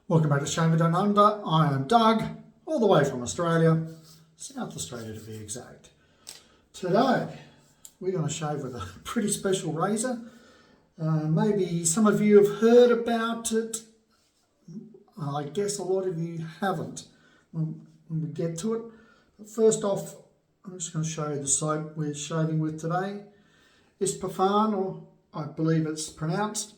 Welcome back to Shaving Down Under. I am Doug, all the way from Australia, South Australia to be exact. Today, we're going to shave with a pretty special razor. Maybe some of you have heard about it. I guess a lot of you haven't when we get to it. But first off, I'm just going to show you the soap we're shaving with today. It's Parfum, or I believe it's pronounced.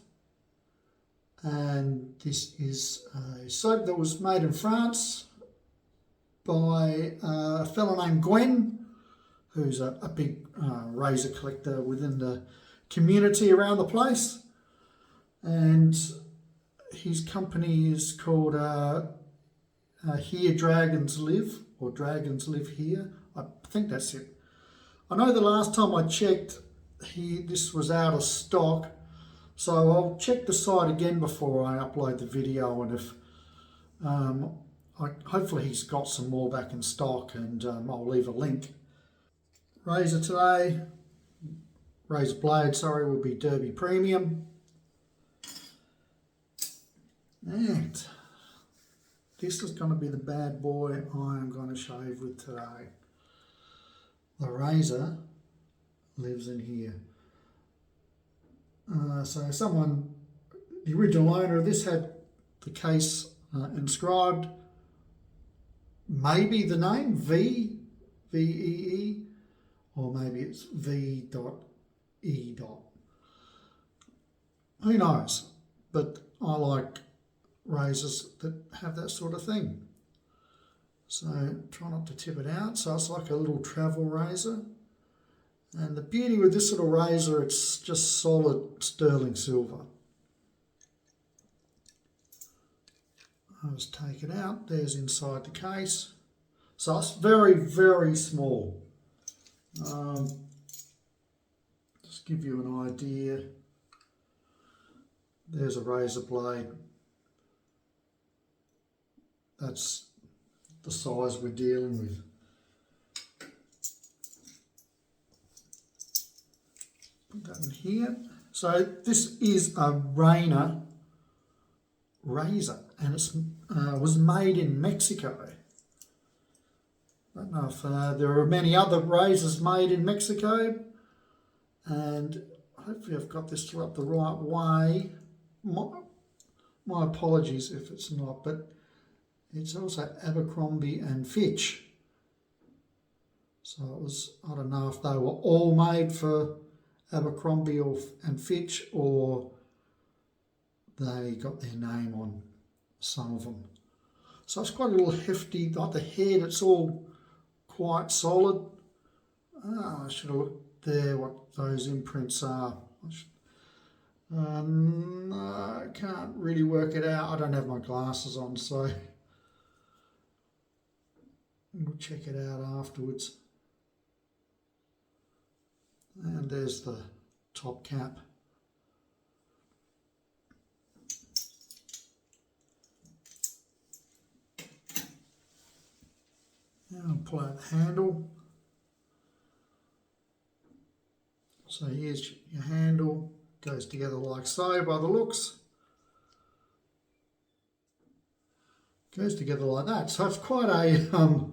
And this is a soap that was made in France by a fellow named Gwen, who's a big razor collector within the community around the place. And his company is called Here Dragons Live, or Dragons Live Here. I think that's it. I know the last time I checked, this was out of stock. So I'll check the site again before I upload the video, and if hopefully he's got some more back in stock, and I'll leave a link. Razor blade, will be Derby Premium. And this is going to be the bad boy I am going to shave with today. The razor lives in here. So the original owner of this had the case inscribed, maybe the name V-E-E, or maybe it's V.E. Who knows? But I like razors that have that sort of thing. So try not to tip it out. So it's like a little travel razor. And the beauty with this little razor, it's just solid sterling silver. I'll just take it out. There's inside the case. So it's very, very small. Just give you an idea. There's a razor blade. That's the size we're dealing with. That in here. So this is a Reyna Razor, and it was made in Mexico. I don't know if there are many other razors made in Mexico, and hopefully I've got this up the right way. My apologies if it's not, but it's also Abercrombie and Fitch. So it was, I don't know if they were all made for Abercrombie and Fitch, or they got their name on some of them. So it's quite a little hefty, like the head, it's all quite solid. I should have looked there what those imprints are. I can't really work it out. I don't have my glasses on, so we'll check it out afterwards. And there's the top cap. Now I'll pull out the handle. So here's your handle, goes together like so by the looks. Goes together like that. So it's quite a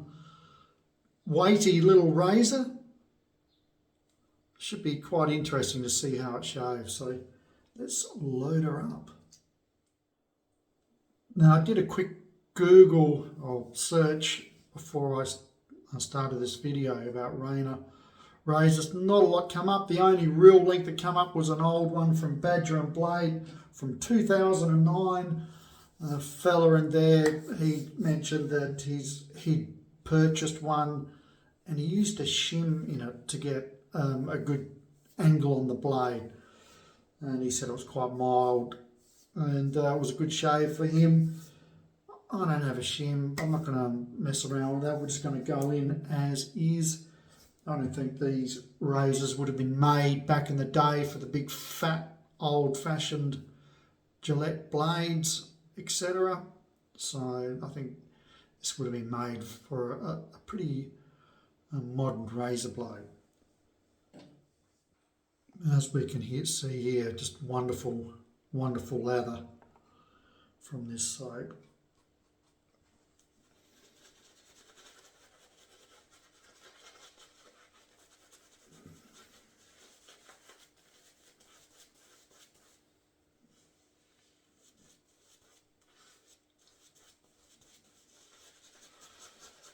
weighty little razor. Should be quite interesting to see how it shaves. So let's load her up. Now I did a quick Google or search before I started this video about Reyna razors. Not a lot come up. The only real link that came up was an old one from Badger and Blade from 2009. A fella in there, he mentioned that he'd purchased one and he used a shim in it to get a good angle on the blade, and he said it was quite mild, and it was a good shave for him. I don't have a shim. I'm not going to mess around with that. We're just going to go in as is. I don't think these razors would have been made back in the day for the big fat old-fashioned Gillette blades, etc. So I think this would have been made for a pretty modern razor blade. As we can see here, just wonderful, wonderful lather. from this soap.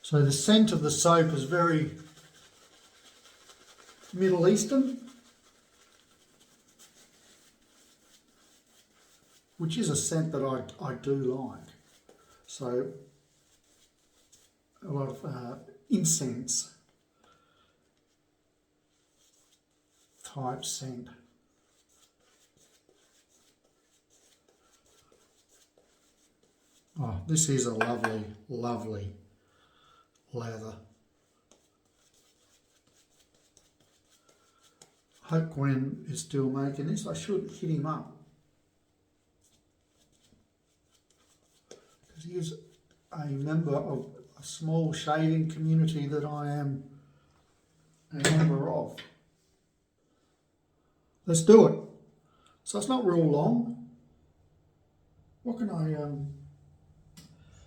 So the scent of the soap is very Middle Eastern, which is a scent that I do like. So a lot of incense type scent. Oh, this is a lovely, lovely lather. Hope Gwen is still making this. I should hit him up, because he is a member of a small shaving community that I am a member of. Let's do it. So it's not real long. What can I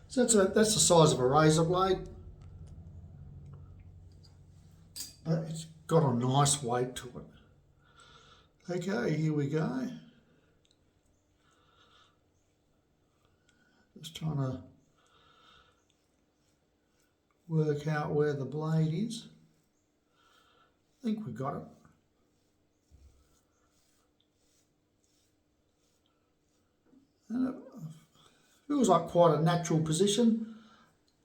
so that's the size of a razor blade, but it's got a nice weight to it. Okay, here we go. Just trying to work out where the blade is. I think we got it. And it feels like quite a natural position.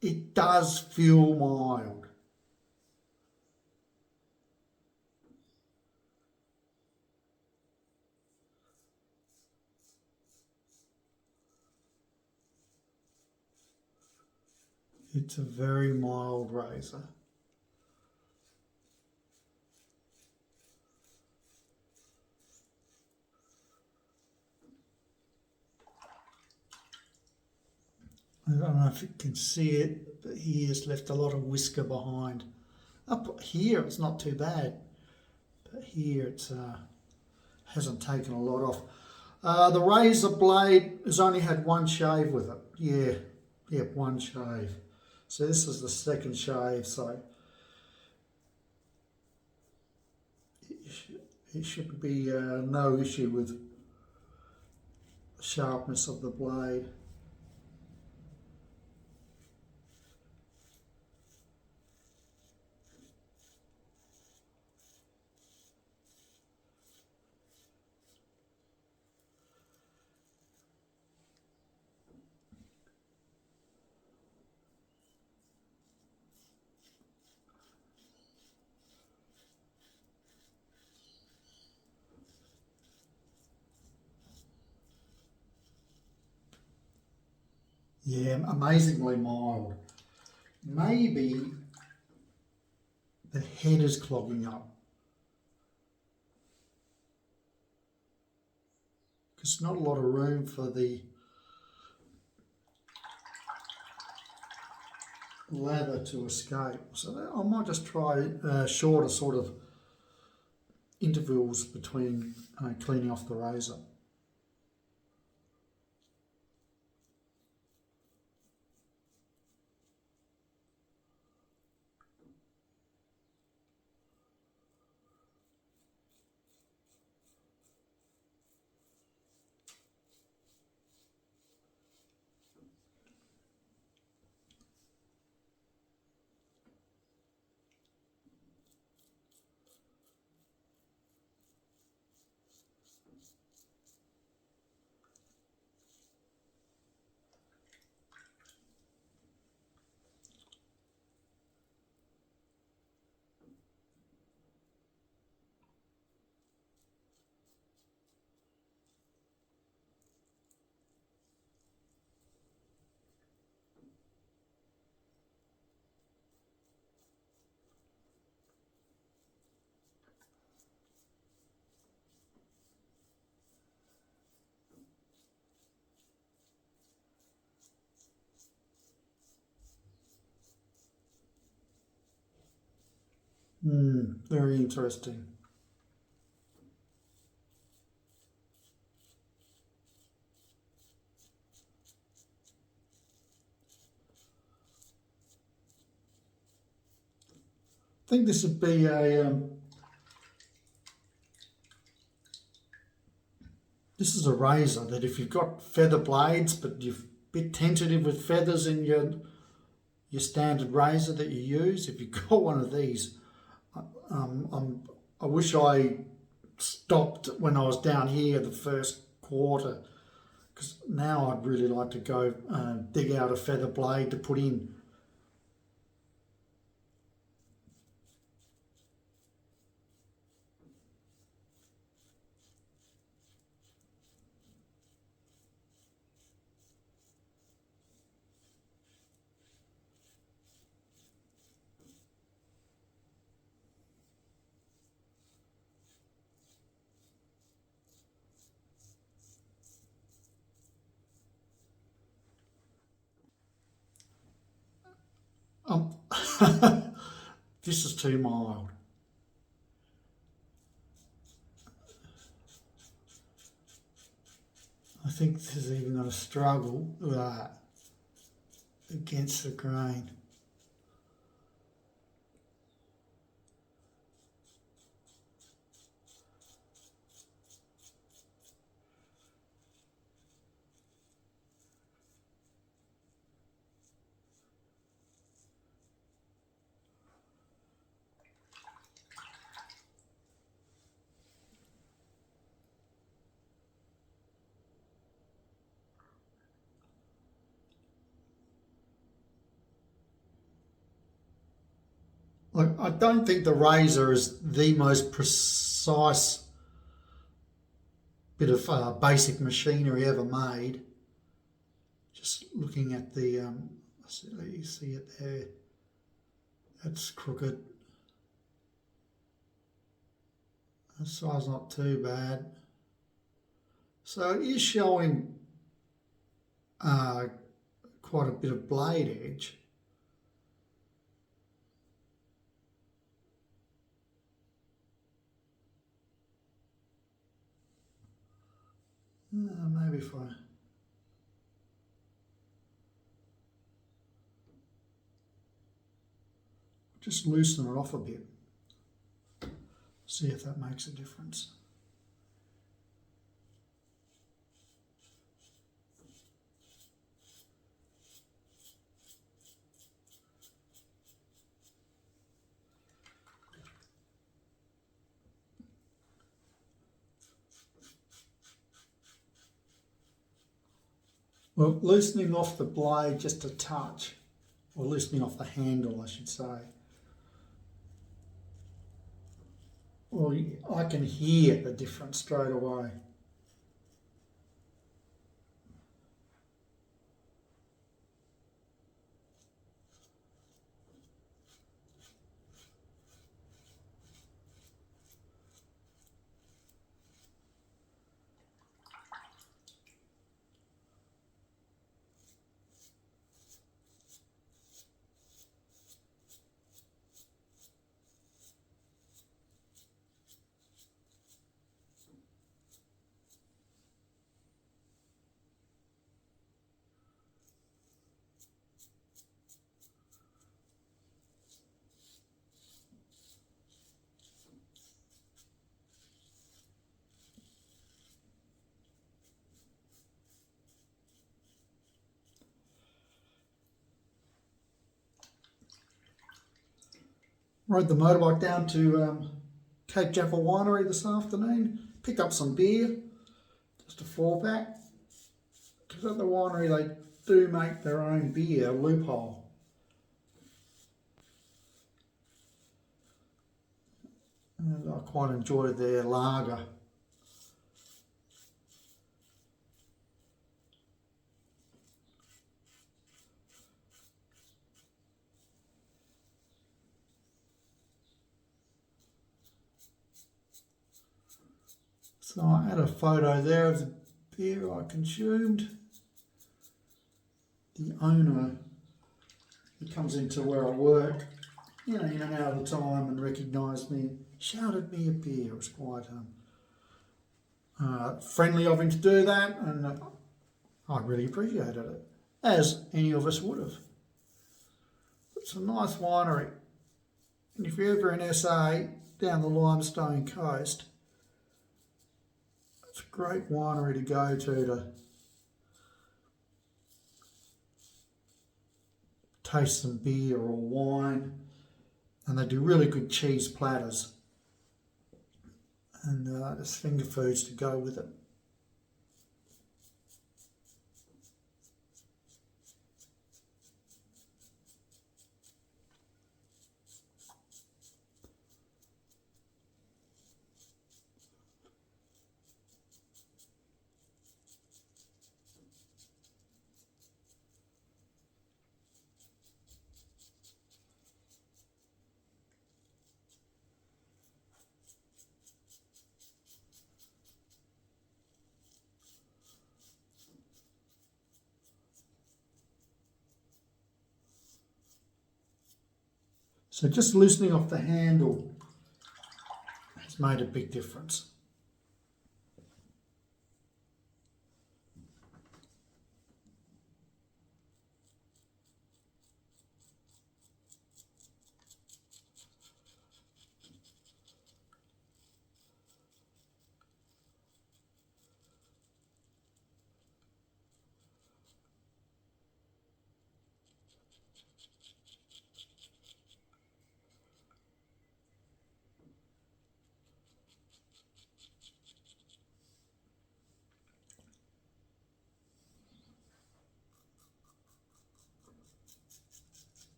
It does feel mild. It's a very mild razor. I don't know if you can see it, but he has left a lot of whisker behind. Up here it's not too bad, but here it's hasn't taken a lot off. The razor blade has only had one shave with it. Yeah, one shave. So this is the second shave, so it should be no issue with the sharpness of the blade. Yeah, amazingly mild. Maybe the head is clogging up, because not a lot of room for the lather to escape. So I might just try shorter sort of intervals between cleaning off the razor. Very interesting. think this would be this is a razor that if you've got feather blades but you're a bit tentative with feathers in your standard razor that you use, if you've got one of these, I wish I stopped when I was down here the first quarter, because now I'd really like to go dig out a feather blade to put in. This is too mild. I think this is even going to struggle against the grain. Look, I don't think the razor is the most precise bit of basic machinery ever made. Just looking at the, you see it there, that's crooked. That size not too bad. So it is showing quite a bit of blade edge. Maybe if I just loosen it off a bit, see if that makes a difference. Well, loosening off the blade just a touch, or loosening off the handle, I should say. Well, I can hear the difference straight away. Rode the motorbike down to Cape Jaffa Winery this afternoon, picked up some beer, just a 4-pack, because at the winery they do make their own beer, Loophole. And I quite enjoyed their lager. So I had a photo there of the beer I consumed. The owner, he comes into where I work, in and out of the time, and recognised me, shouted me a beer. It was quite friendly of him to do that, and I really appreciated it, as any of us would have. It's a nice winery. And if you're ever in SA, down the Limestone coast, it's a great winery to go to taste some beer or wine. And they do really good cheese platters and just finger foods to go with it. So just loosening off the handle has made a big difference.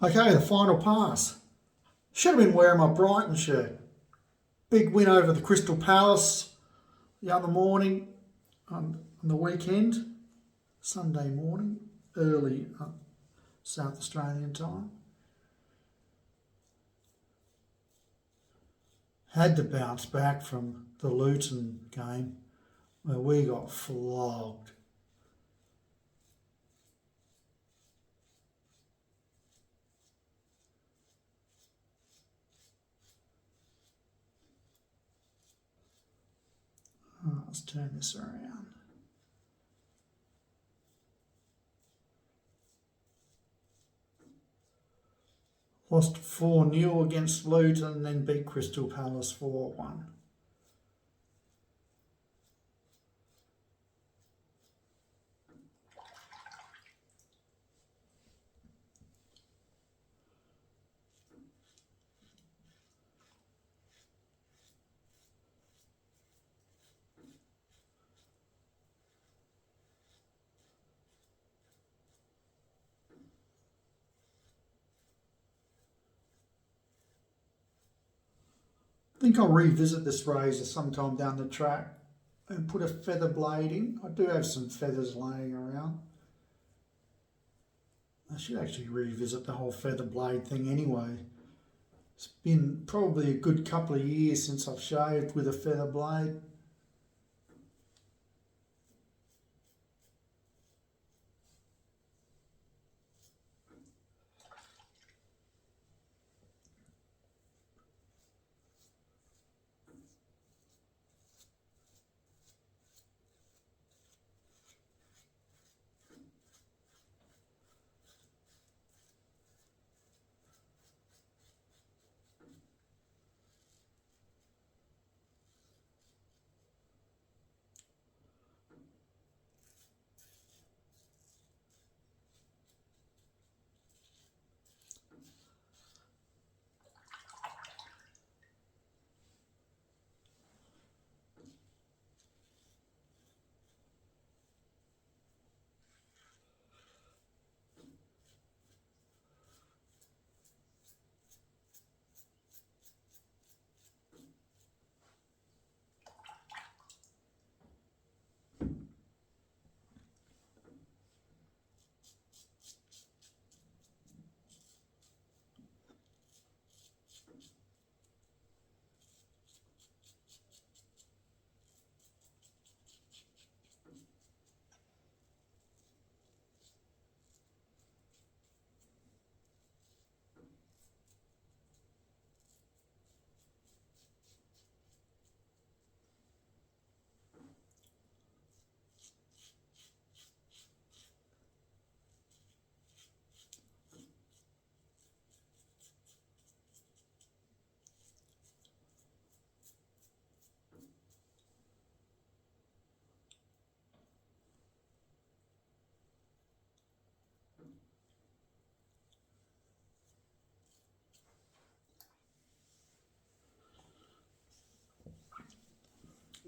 Okay, the final pass. Should have been wearing my Brighton shirt. Big win over the Crystal Palace the other morning on the weekend, Sunday morning, early South Australian time. Had to bounce back from the Luton game where we got flogged. Oh, let's turn this around. Lost 4-0 against Luton, then beat Crystal Palace 4-1. I think I'll revisit this razor sometime down the track and put a feather blade in. I do have some feathers laying around. I should actually revisit the whole feather blade thing anyway. It's been probably a good couple of years since I've shaved with a feather blade.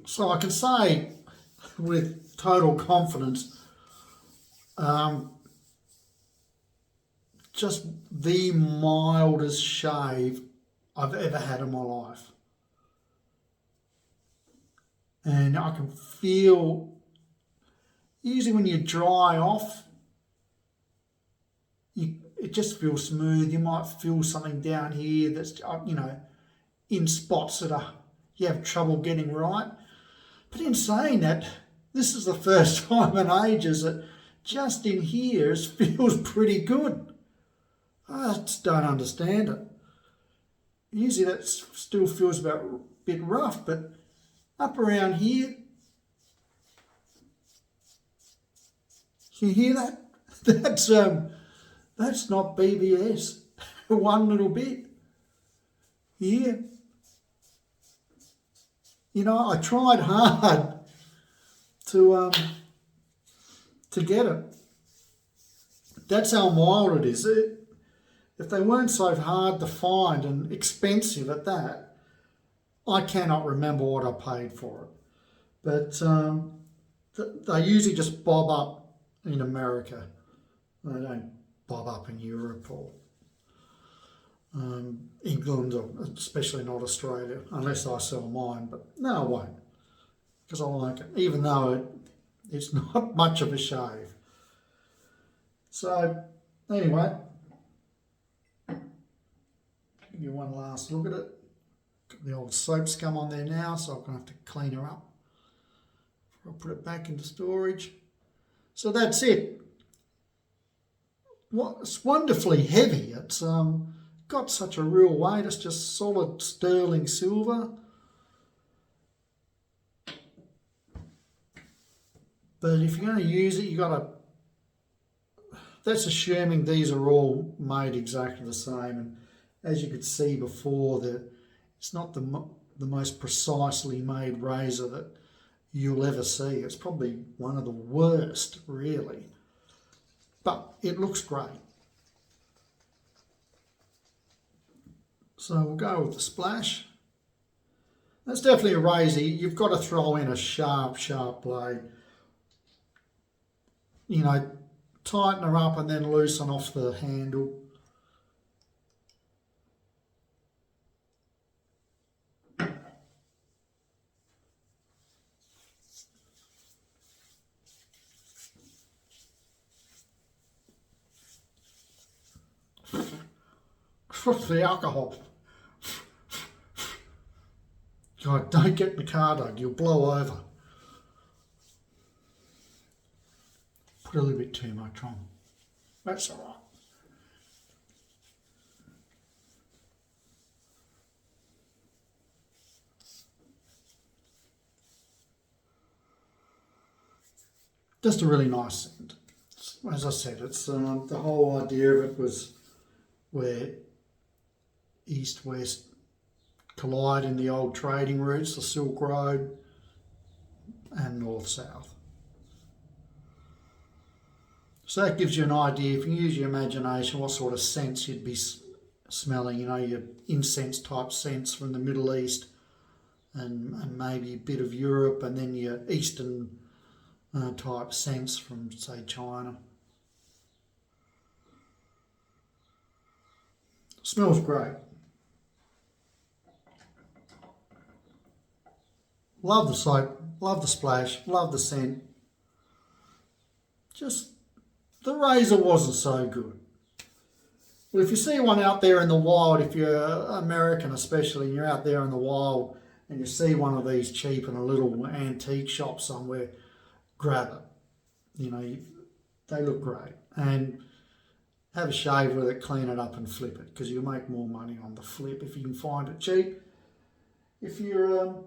So I can say with total confidence, just the mildest shave I've ever had in my life. And I can feel, usually when you dry off, it just feels smooth. You might feel something down here that's, in spots that you have trouble getting right. But in saying that, this is the first time in ages that just in here it feels pretty good. I just don't understand it. Usually that still feels a bit rough, but up around here, you hear that? That's not BBS. One little bit. Yeah. I tried hard to get it. That's how mild it is. If they weren't so hard to find and expensive at that, I cannot remember what I paid for it. But they usually just bob up in America. They don't bob up in Europe or England, or especially not Australia, unless I sell mine. But no, I won't, because I like it, even though it's not much of a shave. So anyway, give you one last look at it. Got the old soap scum on there now, so I'm going to have to clean her up. I'll put it back into storage. So that's it. It's wonderfully heavy. It's got such a real weight. It's just solid sterling silver. But if you're going to use it, that's assuming these are all made exactly the same. And as you could see before, it's not the most precisely made razor that you'll ever see. It's probably one of the worst, really. But it looks great. So we'll go with the splash. That's definitely a razor. You've got to throw in a sharp blade. Tighten her up and then loosen off the handle. The alcohol. God, don't get in the car, Doug. You'll blow over. Put a little bit too much on. That's all right. Just a really nice scent. As I said, it's the whole idea of it was where east-west collide in the old trading routes, the Silk Road, and north-south. So that gives you an idea, if you use your imagination, what sort of scents you'd be smelling. Your incense type scents from the Middle East and maybe a bit of Europe, and then your Eastern type scents from, say, China. Smells great. Love the soap, love the splash, love the scent. Just the razor wasn't so good. Well, if you see one out there in the wild, if you're American especially, and you're out there in the wild and you see one of these cheap in a little antique shop somewhere, grab it. They look great. And have a shave with it, clean it up and flip it, because you'll make more money on the flip if you can find it cheap. If you're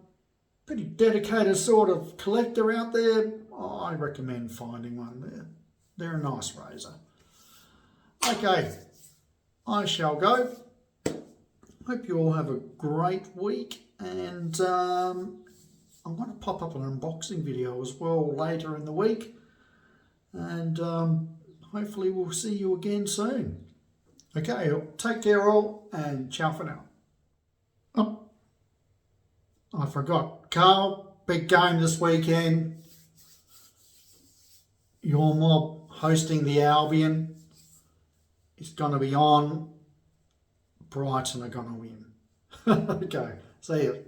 pretty dedicated sort of collector out there, I recommend finding one there. They're a nice razor. Okay, I shall go. Hope you all have a great week, and I'm going to pop up an unboxing video as well later in the week, and hopefully we'll see you again soon. Okay, take care all, and ciao for now. Oh, I forgot. Carl, big game this weekend. Your Mob hosting the Albion. It's going to be on. Brighton are going to win. Okay, see you.